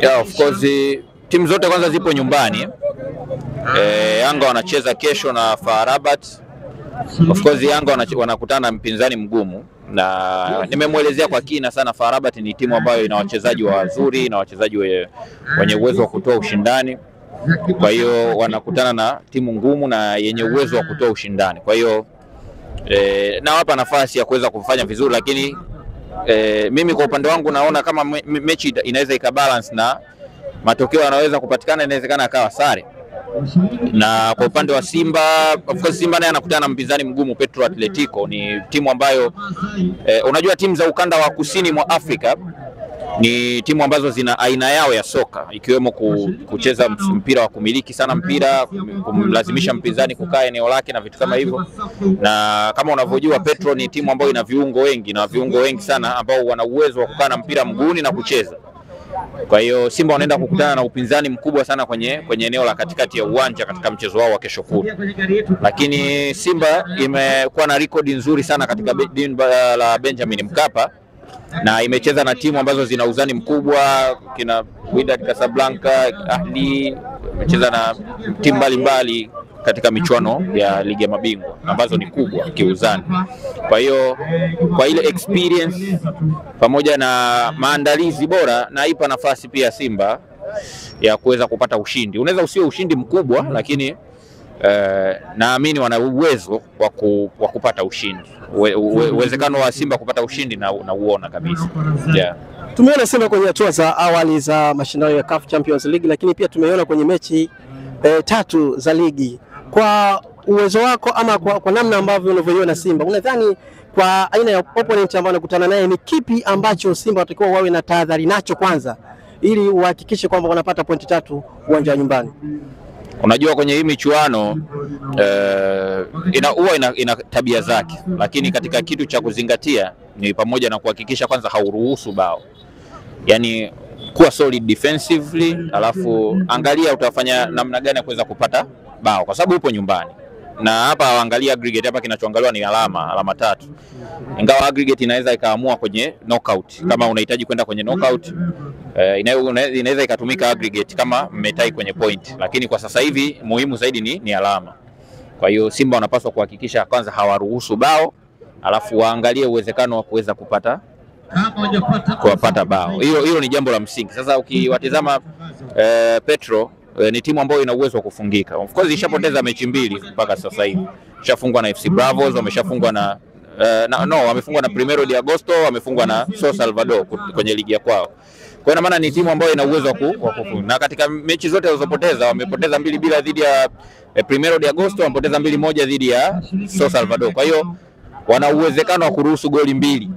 Yeah, of course timu zote kwanza zipo nyumbani. Yanga wanacheza kesho na FAR Rabat. Of course Yanga wanakutana na mpinzani mgumu, na nimemuelezea kwa kina sana. FAR Rabat ni timu ambayo ina wachezaji wazuri na wachezaji wenye uwezo wa kutoa ushindani. Kwa hiyo wanakutana na timu ngumu na yenye uwezo wa kutoa ushindani. Kwa hiyo nawapa nafasi ya kuweza kufanya vizuri, lakini mimi kwa upande wangu naona kama mechi inaweza ikabalance na matokeo yanaweza kupatikana, inawezekana akawa sare. Na kwa upande wa Simba, of course Simba naye anakutana na mpinzani mgumu, Petro Atletico. Ni timu ambayo unajua timu za ukanda wa kusini mwa Afrika ni timu ambazo zina aina yao ya soka, ikiwemo kucheza mpira wa kumiliki sana mpira, kumlazimisha mpinzani kukaa eneo lake na vitu kama hivyo. Na kama unavyojua Petro ni timu ambayo ina viungo wengi sana ambao wana uwezo wa kukaa na mpira mguuni na kucheza. Kwa hiyo Simba wanaenda kukutana na upinzani mkubwa sana kwenye eneo la katikati ya uwanja katika mchezo wao wa kesho kutwa. Lakini Simba imekuwa na rekodi nzuri sana katika dimba la Benjamin Mkapa, na imecheza na timu ambazo zina uzani mkubwa, kina Wydad Casablanca, Ahli, imecheza na timu mbalimbali katika michuano ya ligi ya mabingwa ambazo ni kubwa kiuzani. Kwa hiyo kwa ile experience pamoja na maandalizi bora, naipa nafasi pia Simba ya kuweza kupata ushindi. Unaweza usio ushindi mkubwa, lakini naamini wana uwezo wa kupata ushindi. Uwezekano wa Simba kupata ushindi na uona kabisa. Yeah. Tumeona Simba kwenye hatua za awali za mashindano ya CAF Champions League, lakini pia tumeona kwenye mechi 3 za ligi. Kwa uwezo wako ama kwa namna ambavyo unavyoiona Simba, unadhani kwa aina ya opponent ambao anakutana naye ni kipi ambacho Simba watakiwa wawe na tahadhari nacho kwanza, ili uhakikishe kwamba wanapata pointi 3 uwanja wa nyumbani? Unajua kwenye hii michuano ina tabia zake, lakini katika kitu cha kuzingatia ni pamoja na kuhakikisha kwanza hauruhusu bao. Yaani kuwa solid defensively, alafu angalia utafanya namna gani ya kuweza kupata bao, kwa sababu upo nyumbani. Na hapa angalia aggregate, hapa kinachoangaliwa ni alama 3. Ingawa aggregate inaweza ikaamua kwenye knockout, kama unahitaji kwenda kwenye knockout inaweza ikatumika aggregate kama mmetai kwenye point, lakini kwa sasa hivi muhimu zaidi ni alama. Kwa hiyo Simba wanapaswa kuhakikisha kwanza hawaruhusu bao, alafu waangalie uwezekano wa kuweza kupata bao. Hilo ni jambo la msingi. Sasa ukiwatazama Petro ni timu ambayo ina uwezo wa kufungika. Of course ishapoteza mechi 2 mpaka sasa hivi. Ishafungwa na FC Bravos, wameshafungwa na wamefungwa na Primero de Agosto, wamefungwa na São Salvador kwenye ligi ya kwao. Kwa hiyo maana ni timu ambayo ina uwezo wa kufunga. Na katika mechi zote walizopoteza, wamepoteza 2-0 dhidi ya Primero de Agosto, wamepoteza 2-1 dhidi ya São Salvador. Kwa hiyo wana uwezekano wa kuruhusu goli 2.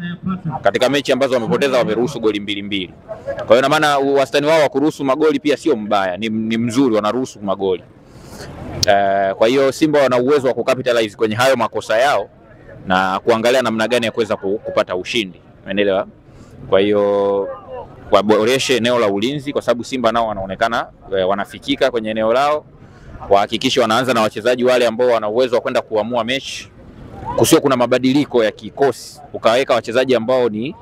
Katika mechi ambazo wamepoteza wameruhusu goli 2. Kwa hiyo na maana wastani wao wa kuruhusu magoli pia sio mbaya, ni mzuri, wanaruhusu magoli. Kwa hiyo Simba wana uwezo wa kucapitalize kwenye hayo makosa yao na kuangalia namna gani ya kuweza kupata ushindi. Umeelewa? Kwa hiyo waboreshe eneo la ulinzi, kwa sababu Simba nao wanaonekana wanafikika kwenye eneo lao. Wahakikishe wanaanza na wachezaji wale ambao wana uwezo wa kwenda kuamua mechi. Kusio kuna mabadiliko ya kikosi, ukaweka wachezaji ambao ni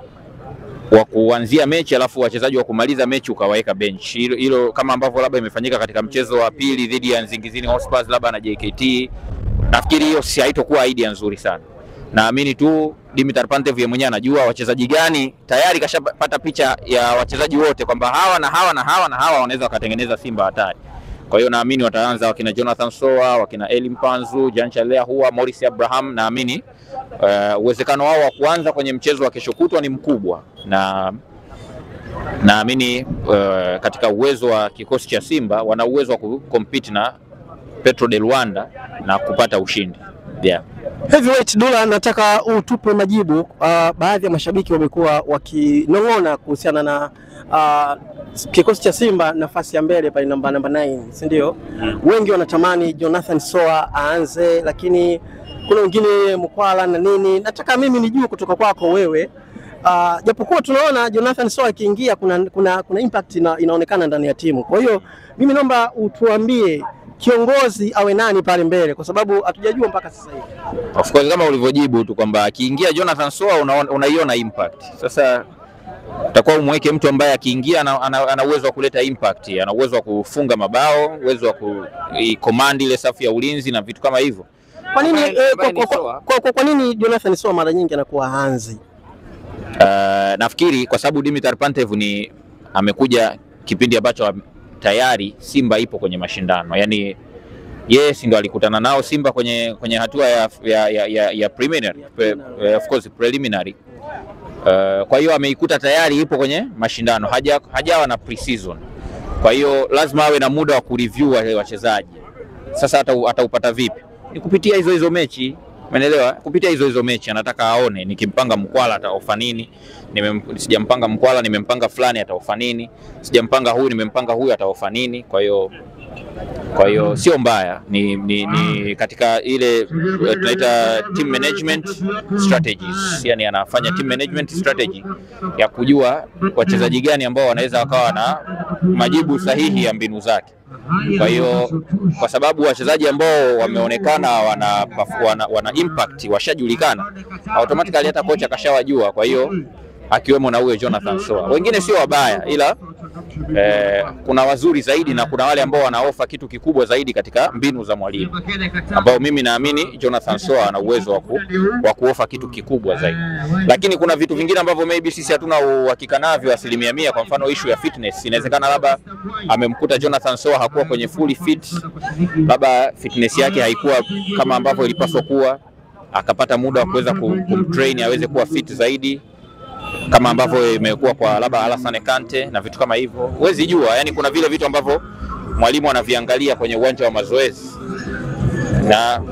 wa kuanzia mechi, alafu wachezaji wa kumaliza mechi ukawaweka bench. Hilo kama ambavyo labda imefanyika katika mchezo wa pili dhidi ya Nsingizini Hotspurs labda na JKT. Nafikiri hiyo si haitokuwa idea nzuri sana. Naamini tu Dimitar Pantev yeye mwenyewe anajua wachezaji gani, tayari kashapata picha ya wachezaji wote kwamba hawa na hawa na hawa na hawa wanaweza kutengeneza Simba hatari. Kwa hiyo naamini wataanza wakina Jonathan Soa, wakina Eli Mpanzu, Jean Chalea Hua, Morris Abraham. Naamini uwezekano wao wa kuanza kwenye mchezo wa kesho kutwa ni mkubwa, na naamini katika uwezo wa kikosi cha Simba wana uwezo wa kucompete na Petro de Luanda na kupata ushindi. Yeah. Heavyweight Dula, nataka utupe majibu. Baadhi ya mashabiki wamekuwa wakinong'ona kuhusiana na kikosi cha Simba nafasi ya mbele pale namba 9, si ndio? Wengi wanatamani Jonathan Soa aanze, lakini kuna wengine Mkwala na nini. Nataka mimi nijue kutoka kwako wewe, japokuwa tunaona Jonathan Soa akiingia kuna impact inaonekana ndani ya timu. Kwa hiyo mimi naomba utuambie kiongozi awe nani pale mbele, kwa sababu hatujajua mpaka sasa hivi. Of course kama ulivyojibu tu kwamba akiingia Jonathan Soa unaiona impact. Sasa utakuwa umweke mtu ambaye akiingia ana uwezo wa kuleta impact, ana uwezo wa kufunga mabao, uwezo wa command ile safu ya ulinzi na vitu kama hivyo. Kwa nini Jonathan Soa mara nyingi anakuwa hanzi? Nafikiri kwa sababu Dimitar Pantev amekuja kipindi ambacho tayari Simba ipo kwenye mashindano. Yaani yes, ndio alikutana nao Simba kwenye hatua ya preliminary, of course preliminary. Kwa hiyo ameikuta tayari ipo kwenye mashindano, hajawa na pre-season. Kwa hiyo lazima awe na muda wa kureview wale wachezaji. Sasa ataupata vipi? Ni kupitia hizo mechi, umeelewa? Kupitia hizo mechi anataka aone nikimpanga Mkwala ataofa nini, sijampanga Mkwala nimempanga fulani ataofa nini, sijampanga huyu nimempanga huyu ataofa nini. Kwa hiyo sio mbaya, ni katika ile tunaita team management strategies. Yani anafanya team management strategy ya kujua wachezaji gani ambao wanaweza wakawa na majibu sahihi ya mbinu zake. Kwa hiyo kwa sababu wachezaji ambao wameonekana wana impact washajulikana, automatically hata kocha kashawajua. Kwa hiyo akiwemo na huyo Jonathan Soa, wengine sio wabaya, ila kuna wazuri zaidi na kuna wale ambao wanaofa kitu kikubwa zaidi katika mbinu za mwalimu, ambao mimi naamini Jonathan Soa ana uwezo wa kuofa kitu kikubwa zaidi. Lakini kuna vitu vingine ambavyo maybe sisi hatuna uhakika navyo 100%. Kwa mfano issue ya fitness, inawezekana labda amemkuta Jonathan Soa hakuwa kwenye fully fit, labda fitness yake haikuwa kama ambavyo ilipaswa kuwa, akapata muda wa kuweza kumtrain aweze kuwa fit zaidi kama ambavyo imekuwa kwa labda Alassane Kante na vitu kama hivyo. Huwezi jua, yani kuna vile vitu ambavyo mwalimu anaviangalia kwenye uwanja wa mazoezi na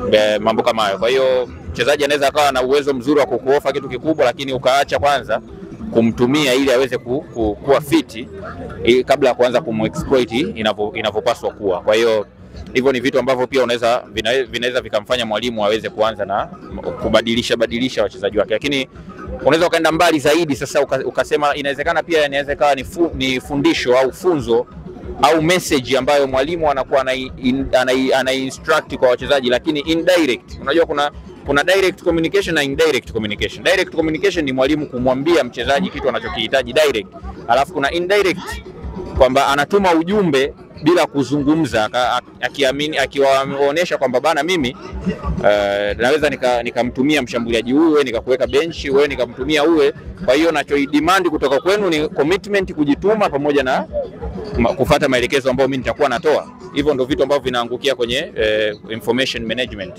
mambo kama hayo. Kwa hiyo mchezaji anaweza akawa na uwezo mzuri wa kukuofa kitu kikubwa, lakini ukaacha kwanza kumtumia ili aweze kuwa fiti kabla ya kuanza kumexploit inavyopaswa kuwa. Kwa hiyo hivyo ni vitu ambavyo pia vinaweza vikamfanya mwalimu aweze kuanza na kubadilisha wachezaji wake. Lakini unaweza ukaenda mbali zaidi sasa ukasema inawezekana ni fundisho au funzo au message ambayo mwalimu anakuwa ana instruct kwa wachezaji, lakini indirect. Unajua kuna direct communication na indirect communication. Direct communication ni mwalimu kumwambia mchezaji kitu anachokihitaji direct, alafu kuna indirect kwamba anatuma ujumbe bila kuzungumza, akiwaonyesha kwamba bana mimi naweza nikamtumia mshambuliaji huyu, nikakuweka bench wewe, nikamtumia huyu. Kwa hiyo nachodemand kutoka kwenu ni commitment, kujituma pamoja na kufuata maelekezo ambayo mimi nitakuwa natoa. Hivyo ndio vitu ambavyo vinaangukia kwenye information management.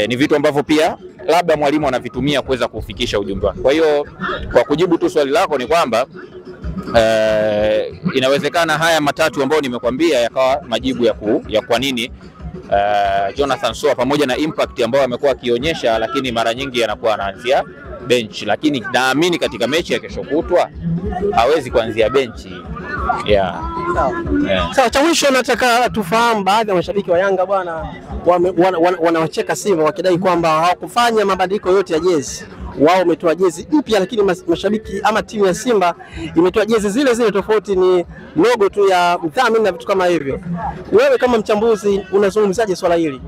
Ni vitu ambavyo pia labda mwalimu anavitumia kuweza kufikisha ujumbe wake. Kwa hiyo kwa kujibu tu swali lako ni kwamba inawezekana haya matatu ambayo nimekwambia yakawa majibu ya kwa nini Jonathan Soa pamoja na impact ambayo amekuwa akionyesha, lakini mara nyingi anakuwa anaanzia bench. Lakini naamini katika mechi ya kesho kutwa hawezi kuanzia benchi. Sawa, cha mwisho nataka tufahamu, baadhi ya mashabiki wa Yanga bwana wanawacheka Simba wakidai kwamba hawakufanya mabadiliko yote ya jezi. Wao umetoa jezi mpya, lakini mashabiki ama timu ya Simba imetoa jezi zile tofauti, ni logo tu ya mdhamini na vitu kama hivyo. Wewe kama mchambuzi unazungumzaje swala hili?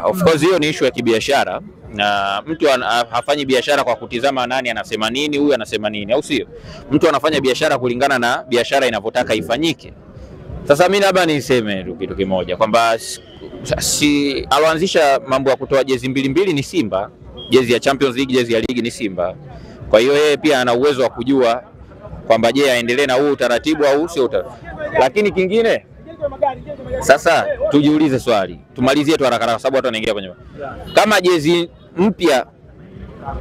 Of course hiyo ni issue ya kibiashara, na mtu hafanyi biashara kwa kutizama nani anasema nini, huyu anasema nini, au sio? Mtu anafanya biashara kulingana na biashara inavyotaka ifanyike. Sasa mimi labda niseme kitu kimoja kwamba aloanzisha mambo ya kutoa jezi mbili ni Simba. Jezi ya Champions League, jezi ya ligi ni Simba. Kwa hiyo yeye pia ana uwezo wa kujua kwamba je, aendelee na huu utaratibu au sio utaratibu. Lakini kingine sasa tujiulize swali, tumalizie tu haraka kwa sababu watu wanaingia kwenye. Kama jezi mpya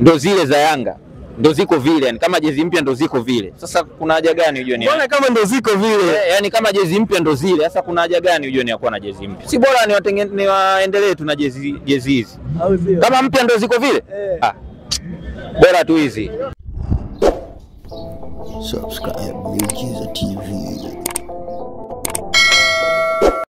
ndo zile za Yanga ndo ziko vile, yani kama jezi mpya ndo ziko vile, sasa kuna haja gani ujue ni? Mbona kama ndo ziko vile? Yani kama jezi mpya ndo zile, sasa kuna haja gani ujue ni kuwa na jezi mpya? Si bora ni waendelee tu na jezi hizi. Kama mpya ndo ziko vile? Bora tu hizi. Subscribe Miujiza TV.